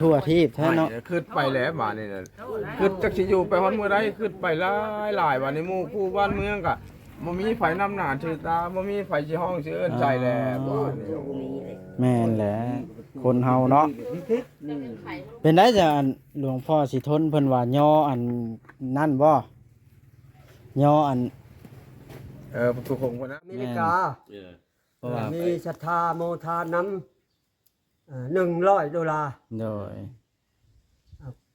ทั่วทีบแท้เนาะขึ้นไปแล้วบาดนี่น่ะขึ้นจักสิอยู่ไปฮอดมื้อใดขึ้นไปหลายบาดนี้หมู่คู่บ้านเมืองก็บ่มีไผนำหน้าถือตาบ่มีไผสิฮ้องสิเอิ้นใจแล้วบาดนี้แม่นแหละคนเฮาเนาะเป็นได้จะอันหลวงพ่อสิทนเพิ่นว่าย่ออันนั่นบ่ย่ออันประตูคงพุ่นนะอเมริกาเพราะว่ามีศรัทธาโมทานน้ำ$100โดย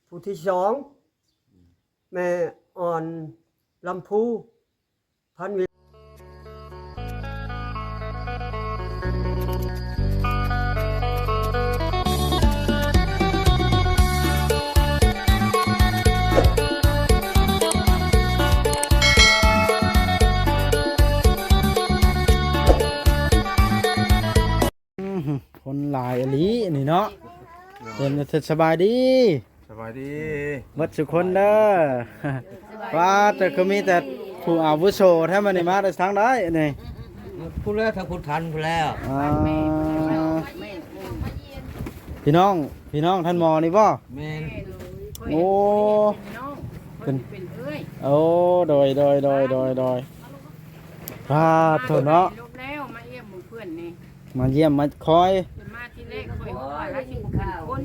ผู้ที่สองแม่อ่อนลำพูพันวิคนหลายอหลีนี่เนาะเดินจะสบายดีสบายดีเบิดทุกคนเด้อว่าแต่ก็มีแต่ผู้อาวุโสแท้มันนี่มาได้ทางได้นี่พูดแล้วถ้าพูดทันพูดแล้วพี่น้องท่านหมอนี่บ่แม่นโอ้เป็นโอ้โดยพาโทษเนาะแล้วมาเยี่ยมเพื่อนนี่มาเยี่ยมมาคอยมาที่แรกค่อยแล้วสิเป็นคน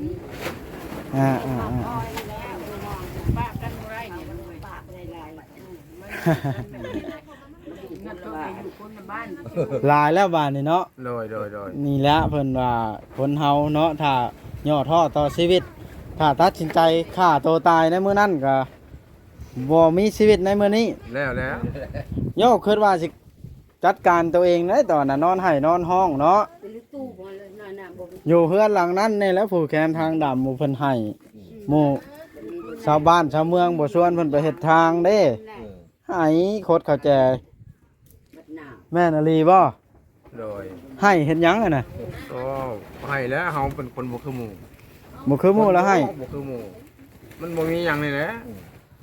ป้ากันไรเนี่ยป้าหลายงั้นต้องไปอยู่คนในบ้านหลายแล้วบ้านนี่เนาะโดยนี่แหละเพิ่นว่าคนเฮาเนาะถ้าย่อท้อต่อชีวิตถ้าตัดสินใจฆ่าตัวตายในมื้อนั้นก็บ่มีชีวิตในมื้อนี้แล้วโยกคิดว่าสิจัดการตัวเองได้ตอนน่ะนอนให้นอนห้องเนาะอยู่เฮือนหลังนั้นนี่แหล้วผู้แขนทางดำหมู่เพิ่นให้หมู่ชาวบ้านชาวเมืองบ่ชวนเพิ่นไปเฮ็ดทางเด้ให้โคตรเข้าใจแม่นอลีบ่โดยให้เฮ็ดหยังอ่ะน่ะก็ให้แล้วเฮาเป็นคนบ่คือหมู่แล้วให้บ่คือหมู่มันบ่มีหยังนี่แหละ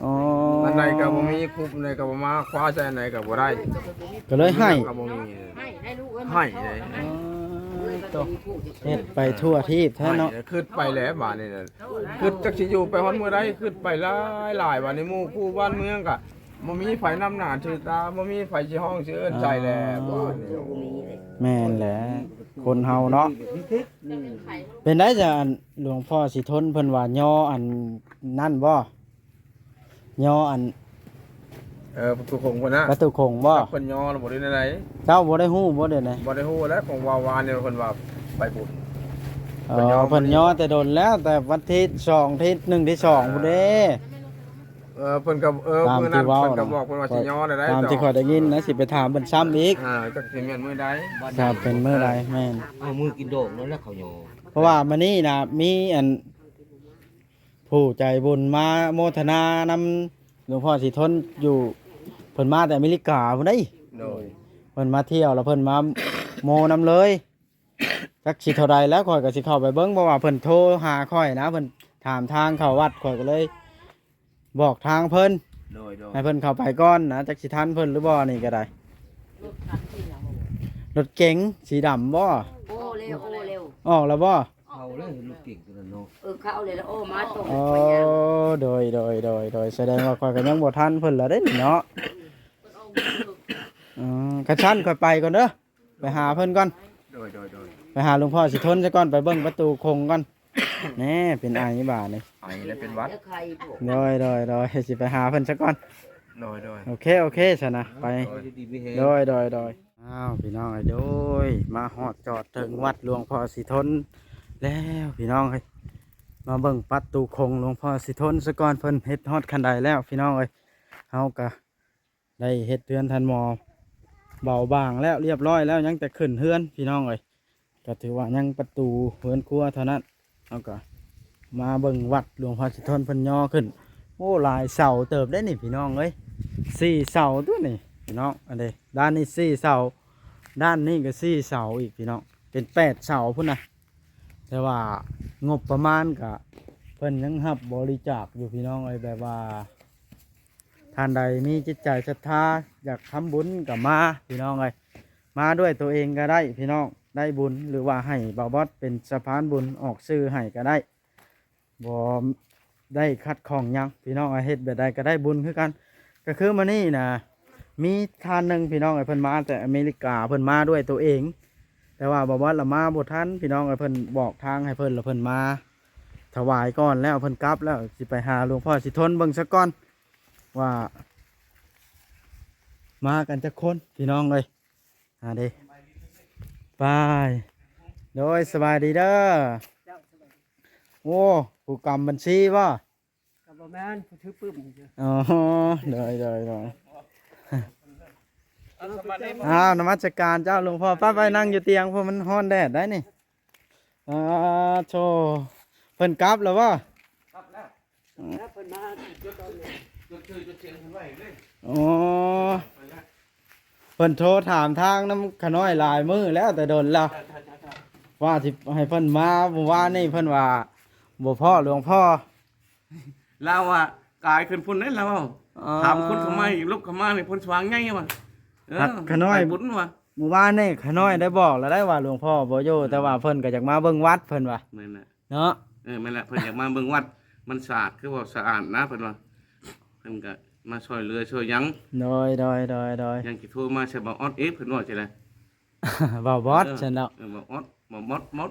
อ๋ออันใดก็บ่มีคุบอันใดก็บ่มาคว้าใจอันใดก็บ่ได้ก็เลยให้ก็บ่มีให้ลูกให้เลยเฮ็ดไปทั่วทีบแท้เนาะขึ้นไปแล้วบาดนี่น่ะขึ้นจักสิอยู่ไปฮอดมื้อใดขึ้นไปหลายบาดนี้หมู่คู่บ้านเมืองก็บ่มีไผนำหน้าถือตาบ่มีไผสิฮ้องสิเอิ้นใจแล้วบาดนี้แม่นแหละคนเฮาเนาะเป็นได้จะอันหลวงพ่อสิทนเพิ่นว่าย่ออันนั่นบ่ย่ออันประตูคงพุ่นนะประตูคงบ่เพิ่นย่อแล้วบ่ได้ไหนเจ้าบ่ได้ฮู้บ่เด้ไหนบ่ได้ฮู้แล้วของวานเนี่ยเพิ่นว่าไปบุญเพิ่นย่อแต่โดนแล้วแต่วันที่2ที่1ที่2พุ่นเด้เพิ่นก็มื้อนั้นเพิ่นก็บอกเพิ่นว่าสิย่อได้ตามที่ข้อยได้ยินนะสิไปถามเพิ่นซ้ำอีกจักสิแม่นมื้อใดครับเป็นมื้อใดแม่นเอามือกินโดกนั่นแหละเขาย่อเพราะว่ามื้อนี้น่ะมีอันผู้ใจบุญมาโมทนานำหลวงพ่อสิทนอยู่เพิ่นมาแต่อเมริกาพุ่นเด้โดยเพิ่นมาเที่ยวแล้วเพิ่นมาโมนำเลยจักสิเท่าใดแล้วข่อยก็สิเข้าไปเบิ่งเพราะว่าเพิ่นโทรหาข่อยนะเพิ่นถามทางเข้าวัดข่อยก็เลยบอกทางเพิ่นให้เพิ่นเข้าไปก่อนนะจักสิทันเพิ่นหรือบ่นี่ก็ได้รถเก๋งสีดำบ่โอ้เร็วออกแล้วบ่เขาเลยรถเก่งตัวนั้นเนาะเข้าเลยแล้วโอ้มาตรงโดยแสดงว่าข่อยก็ยังบ่ทันเพิ่นละเด้เนาะกระชั้นข่อยไปก่อนเด้อไปหาเพิ่นก่อนโดยไปหาหลวงพ่อสิทนซะก่อนไปเบิ่งประตูคงก่อนแน่เป็นไอ้บาดนี่ไอ้แล้วเป็นวัดโดยสิไปหาเพิ่นซะก่อนโดยโอเคซะนะไปโดยอ้าวพี่น้องโดยมาฮอดจอดถึงวัดหลวงพ่อสิทนแล้วพี่น้องเอ้ยมาเบิ่งประตูคงหลวงพ่อสิทนซะก่อนเพิ่นเฮ็ดฮอดคันใดแล้วพี่น้องเอ้ยเฮาก็ได้เฮ็ดเฮือนทันหมอเบาบางแล้วเรียบร้อยแล้วยังแต่ขึ้นเฮือนพี่น้องเอ้ยก็ถือว่ายังประตูเฮือนครัวเท่านั้นเฮาก็มาเบิ่งวัดหลวงพ่อสิทนเพิ่นย่อขึ้นโอ้หลายเสาเติบได้นี่พี่น้องเอ้ย4เสาตัวนี่พี่น้องอันนี้ด้านนี้4เสาด้านนี้ก็4เสาอีกพี่น้องเป็น8เสาพุ่นน่ะแต่ว่างบประมาณก็เพิ่นยังรับบริจาคอยู่พี่น้องเอ้ยแบบว่าท่านใดมีจิตใจศรัทธาอยากทำบุญก็มาพี่น้องเอ้ยมาด้วยตัวเองก็ได้พี่น้องได้บุญหรือว่าให้บ่าวบอสเป็นสะพานบุญออกซื้อให้ก็ได้ บ่ได้คัดของหยังพี่น้องเฮ็ดแบบใดก็ได้บุญคือกันก็คือมื้อนี้น่ะมีท่านหนึงพี่น้องเพิ่นมาแต่อเมริกาเพิ่นมาด้วยตัวเองแต่ว่าบ่ว่าละมาบ่ทันพี่น้องเพิ่นบอกทางให้เพิ่นแล้วเพิ่นมาถวายก่อนแล้วเพิ่นกลับแล้วสิไปหาหลวงพ่อสิทนเบิ่งซะก่อนว่ามากันจักคนพี่น้องเอ้ยเด้ไปโดยสบายดีเด้อ เจ้าสบายดี โอ้ผู้กำบัญชีป่ะ กับบ่แม่นผู้ถือปื้มนี่เด้อ อ๋อได้นมัสการเจ้าหลวงพ่อป้าไปนั่งอยู่เตียงเพราะมันฮ้อนแดดได้นี่โชว์เพิ่นกลับแล้ววะ แล้วเพิ่นมาตอนนี้ อ๋อเพิ่นโทรถามทางน้ำขน้อยหลายมือแล้วแต่โดนแล้วว่าสิให้เพิ่นมาเมื่อวานนี่เพิ่นว่าบ่พ่อหลวงพ่อ เราอ่ะกายขึ้นพุ่นนั่นแล้วถามคนเขามาอีกลูกเขามาในพุ่นสว่างไงวะ ขน้อย บุญวะ เมื่อวานนี่ขน้อยได้บอกแล้วได้ว่าหลวงพ่อบ่อยู่แต่ว่าเพิ่นก็อยากมาเบิ่งวัดเพิ่นว่า นั่นแหละ เนาะ นั่นแหละเพิ่นอยากมาเบิ่งวัดมันสะอาดคือว่าสะอาดนะเพิ่นว่าเพิ่นก็มาช่วยเรือช่วยยัง โดย ยังสิโทรมาใช่บ่ออดเอ๊ะเพิ่นว่าจังได๋ บ่าวบอสฉันเนาะ บ่ออดบ่มด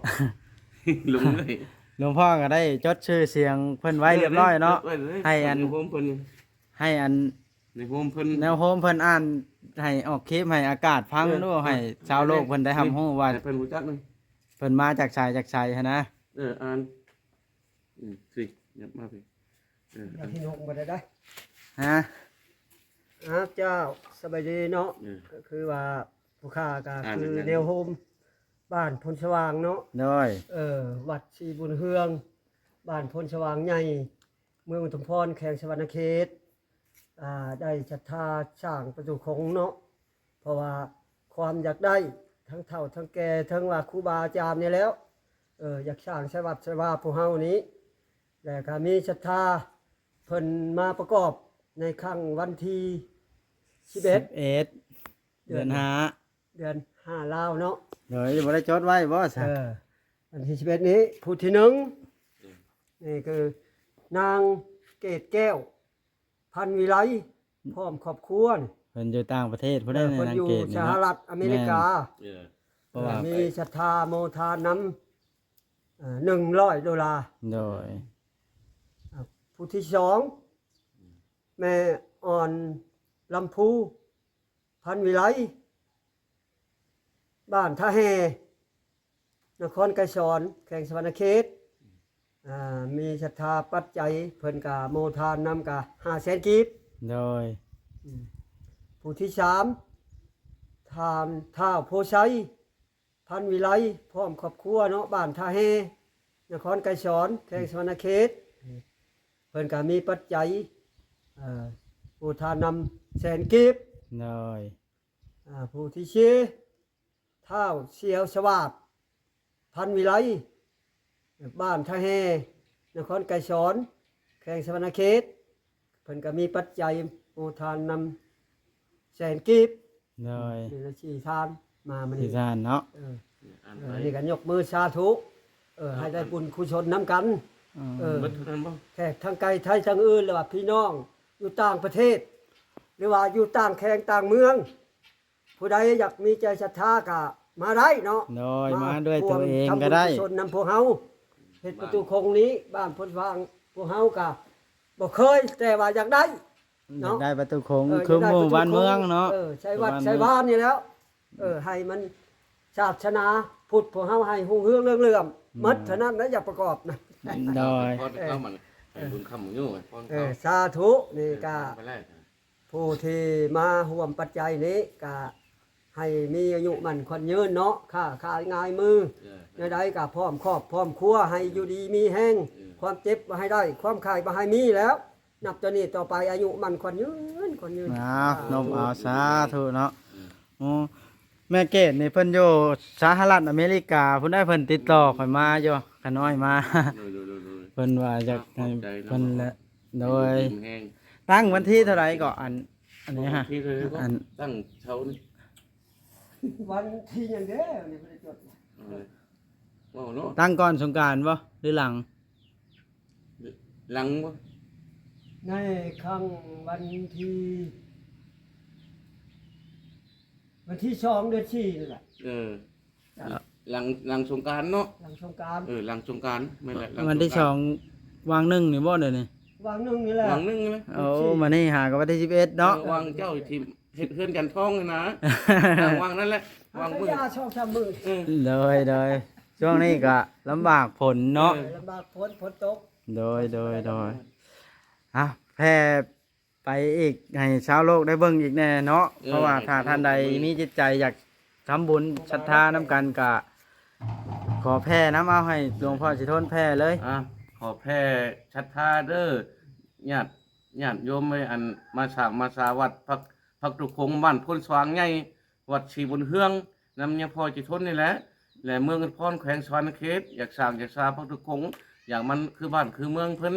ลุงเลย หลวงพ่อก็ได้จดชื่อเสียงเพิ่นไว้เรียบร้อยเนาะ ให้อัน ในโฮมเพิ่น ให้อัน ในโฮมเพิ่น แนวโฮมเพิ่นอ่านให้ออกคลิปให้อากาศฟังด้วยให้ชาวโลกเพิ่นได้รับรู้ว่า ให้เพิ่นรู้จักนึง เพิ่นมาจากชายหั้นนะ อ่านสิยับมาพี่ อย่าที่นกบ่ได้ได้ ฮะ เจ้าสบายดีเนาะก็คือว่าผู้ค้าก็คือแนวโฮมบ้านพลสว่างเนาะ โดย วัดศรีบุญเฮืองบ้านพลสว่างใหญ่เมืองอุทุมพรแขวงสวรรณเขตได้ศรัทธาสร้างประตูคงเนาะเพราะว่าความอยากได้ทั้งเฒ่าทั้งแก่ทั้งว่าครูบาอาจารย์นี่แล้วอยากสร้างใช้วัดใช้ว่าผู้เฮานี้แล้วก็มีศรัทธาเพิ่นมาประกอบในครั้งวันที่11 เดือนห้า เดือน5ลาวเนาะ โดยบ่ได้จดไว้บ่ซะ วันที่11นี้ผู้ที่หนึ่งนี่คือนางเกตแก้ว พันวิไลพร้อมครอบครัวนี่ เพิ่นอยู่ต่างประเทศเพิ่นได้ใน เพิ่น นั อง ยู่ เกต ส นี่ ห เนาะ รัฐอเมริกา เพราะว่า มีศรัทธาโมทานำ$100 โดย ผู้ที่สองแม่อ่อนลำพูพันวิไลบ้านท่าแฮนครไกรสอนแขวงสวรรณเขตมีศรัทธาปัจจัยเพิ่นกะโมทานนำกะ500,000 กีบ โดย ผู้ที่สามทานท้าวโพชัยพันวิไลพร้อมครอบครัวเนาะบ้านท่าแฮนครไกรสอนแขวงสวรรณเขตเพิ่นก็มีปัจจัยผู้ทานนำ100,000 กีบ โดย ผู้ที่ชื่อท้าวเสียวสวาบพันวิไลบ้านท่าแฮนครไกรสอนแขวงสวรรณเขตเพิ่นก็มีปัจจัยผู้ทานนำ100,000 กีบ โดย นี่ละชีทานมามัน ที่ซ่านเนาะ นี่กันยกมือสาธุให้ได้บุญคุชนน้ำกัน เบิดเท่านั้นบ่ แขกทางไกลไทยทางอื่นหรือว่าพี่น้องอยู่ต่างประเทศ หรือว่าอยู่ต่างแขงต่างเมือง ผู้ใดอยากมีใจศรัทธาก็มาได้เนาะ โดยมาด้วยตัวเองก็ได้ ทำบุญกุศลนำพวกเฮาเฮ็ดประตูคงนี้บ้านพ้นฟางพวกเฮาก็บ่เคยแต่ว่าอยากได้ อยากได้ประตูโคง เ คือหมู่ อยกได้ บ้านเมืองเนาะ ใช้วัดใช้บ้านนี่แล้วให้มันศาสนาพุทธพวกเฮาให้หุ่งเฮืองเรื่องๆหมดเท่านั้นนะอย่าประกอบนะ โดย พอเข้ามันให้บุญคำอยู่พอเข้า สาธุนี่ก็ ไปแรก ผู้ที่มาร่วมปัจจัยนี้ก็ให้มีอายุมั่นขวัญยืนเนาะค้าขายง่ายมือในใดก็พร้อมครอบพร้อมครัวให้อยู่ดีมีแห้งความเจ็บบ่ให้ได้ความขายบ่ให้มีแล้ว นับจากนี้ต่อไปอายุมั่นขวัญยืนขวัญยืน นมเอาสาธุเนาะแม่เกดนี่เพิ่นอยู่สหรัฐอเมริกาเพิ่นได้เพิ่นติดต่อข่อยมาอยู่ขน้อยมา เพิ่นว่าจะให้เพิ่นละโดยตั้งวันที่เท่าไหร่ก็อันนี้ฮะ ที่เลยก็ อัน ตั้งเช้านี่ วันที่อย่างเด้อนี่บ่ได้จด ว้าวเนาะ ตั้งก่อนสงกรานต์บ่หรือหลัง หลังบ่ ในครั้งวันที่2 เดือน 4นี่แหละ เออหลังสงกรานต์เนาะ หลังสงกรานต์ หลังสงกรานต์ไม่นแหละหลั วันที่ สงกรานต์ 2วาง1นี่บ่เด้อนี่ วางนึงนี่แหละ วางนึงเลย โอ้มานี่หากับวันที่11เนาะ วางเจ้าที่เฮ็ดเฮือนกันท้องนะวางนั่นแหละวาง มื มื อ อ ยาช่อง3มื้อ เลยช่วงนี้ก็ลำบากฝนเนาะ ลำบากฝนตก โดยอ่ะแพร่ไปอีกให้ชาวโลกได้เบิ่งอีกแน่เนาะเพราะว่าถ้าท่านใดมีจิตใจอยากทำบุญศรัทธานํกันก็ขอแพร่น้ำเอาให้หลวงพ่อสิทนแพร่เลย ขอแพร่ชัดท่าเด้อญาติโยมไม่อันมาสร้างมาสาวัดพักตุคงบ้านพ้นสว่างใหญ่วัดศรีบุญเฮืองนำเนี่ยพ่อจิทนนี่แหละและเมืองกันพรแขวงสวรรณเขตอยากสร้างอยากสาพักตุคงอย่างมันคือบ้านคือเมืองเพิ่น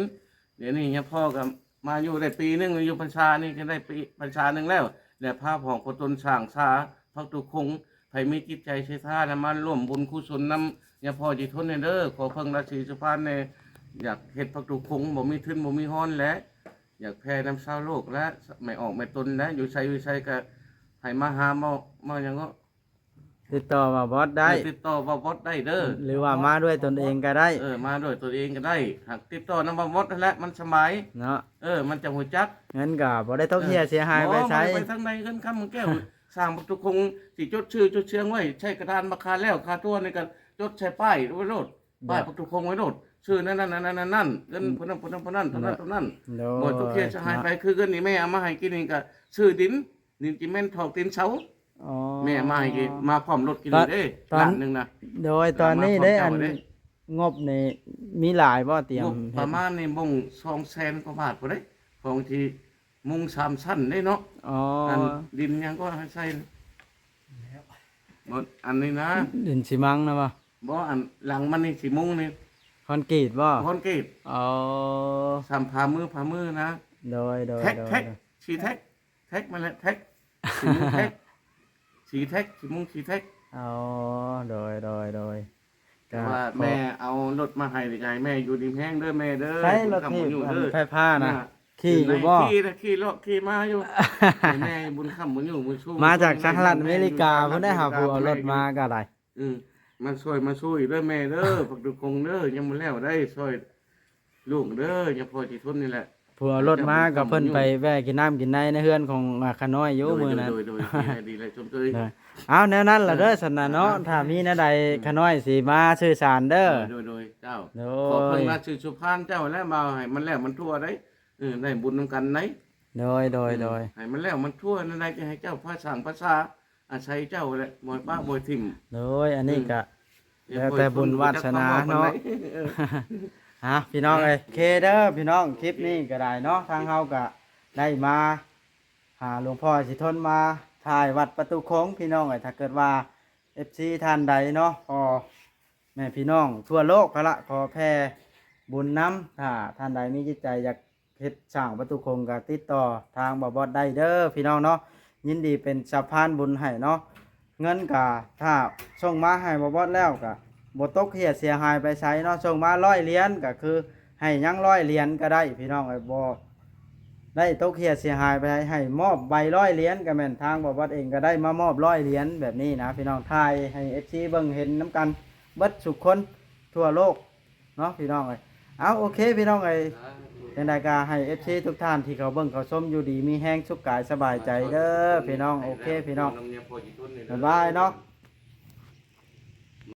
เดี๋ยวนี้เนี่ยพ่อก็มาอยู่ได้ปีนึงอยู่พรรษานี่ก็ได้ปีพรรษานึงแล้วและภาพของคนตนสร้างสาพักตุคงไผมีจิตใจใช้ท่านำมาร่วมบุญกุศลนำเนี่ยพ่อจิทนเด้อขอเพิ่งราศีสุพรรณในอยากเฮ็ดพักตุคงบ่มีทึนบ่มีฮ้อนและอยากแผ่น้ำชาวโลกและไม่ออกไม่ตนและอยู่ใส่ก็ให้มาหามาหยังก็ ติดต่อมาบอสได้ ติดต่อบ่บดได้เด้อ หรือว่ามาด้วยตนเองก็ได้ มาด้วยตัวเองก็ได้หากติดต่อนำบ่บดนั่นแหละมันสบาย เนาะ มันจะหูจัก งั้นก็บ่ได้ต้องเสียเสียหายไปใช้ ไปทางใดเงินคำมันแก้ว สร้างประตูคงสิจดชื่อจดเชียงไว้ใช้กระดานมาคาแล้วคาตัวในกันจดใช้ป้ายไว้โลดป้ายประตูคงไว้โลดชื่อนั่นเงินพนันเท่านั้นบ่ทุกเทียจะหายไปคือเงินนี่แม่เอามาให้กินนี่ก็ชื่อดินจิเมนทอกดินเสา อ๋อ แม่มาให้กินมาพร้อมรถกินเด้ล้านนึงนะ โดยตอนนี้ได้อันงบนี่มีหลายบ่เตรียม ประมาณในบง200,000 กว่าบาทพุ่นเด้ของที่มุง3ชั้นได้เนาะ อ๋อ อันดินยังก็ให้ใส่บ่อันนี้นะ ดินสิมังนะบ่ บ่อันหลังมันนี่สิมุงนี่ คอนกรีตบ่ คอนกรีต อ๋อ สามผ่ามือนะ โดย แท็กสีแท็กมาแล้วแท็กสีมุงแท็กสีแท็กสีมุงสีแท็ก อ๋อโดย แต่ว่าแม่เอารถมาให้ได้ไงแม่อยู่ดิมแห้งเด้อแม่เด้อ ใช้รถที่ อยู่เด้อ ไฟฟ้านะขี่อยู่บ่ ขี่มาอยู่แม่บุญคำบุญอยู่บุญสู้ มาจากสหรัฐอเมริกาเพิ่นได้หาผู้เอารถมาก็ได้ มาช่วยเด้อแม่เด้อปักดุคงเด้อยังบ่แล้วได้ช่วยลูกเด้อยังพอสิทนนี่แหละ ผู้เอารถมาก็เพิ่นไปแวะกินน้ำกินในเฮือนของขาน้อยอยู่มื้อนั้น โดยดีเลยชมเตย เอาแนวนั้นล่ะเด้อสันน่ะเนาะถ้ามีแนวใดขาน้อยสิมาสื่อสารเด้อ โดยเจ้า โด ขอเพิ่ ย งราชสุพรรณเจ้าแล้วมาให้มันแล้วมันทั่วได้ได้บุญนำกันไหน โดย ให้มันแล้วมันทั่วนั่นได้จะให้เจ้าพระสั่งภาษาอาศัยเจ้าแหละมวยป้ามวยทิ่ม โดยอันนี้ก็ แล้วแต่บุญวาสนาเนาะ ฮะพี่น้องเอ้ยเคเด้อพี่น้องคลิปนี้ก็ได้เนาะทางเฮาก็ได้มาหาหลวงพ่อสิทนมาถ่ายวัดประตูโค้งพี่น้องเอ้ยถ้าเกิดว่า FC ท่านใดเนาะขอแม่พี่น้องทั่วโลกก็ละขอแผ่บุญน้ำถ้าท่านใดมีจิตใจอยากเฮ็ดสร้างประตูโค้งก็ติดต่อทางบ่บอดได้เด้อพี่น้องเนาะยินดีเป็นสะพานบุญให้เนาะเงินก็ถ้าส่งมาให้บ่บอดแล้วก็บ่ตกเสียหายไปใช้เนาะส่งมา100 เหรียญก็คือให้ยัง100 เหรียญก็ได้พี่น้องไอ้บ่ได้ตกเสียหายไปให้มอบใบ100 เหรียญก็แม่นทางบ่วัดเองก็ได้มามอบ100 เหรียญแบบนี้นะพี่น้องทายให้ FC เบิ่งเห็นน้ำกันเบิดทุกคนทั่วโลกเนาะพี่น้องเอ้ยเอาโอเคพี่น้องเอ้ยเป็นรายการให้ FC ทุกท่านที่เขาเบิ่งเขาชมอยู่ดีมีแห้งสุขกายสบายใจเด้อพี่น้องโอเคพี่น้องบ๊ายบายเนาะ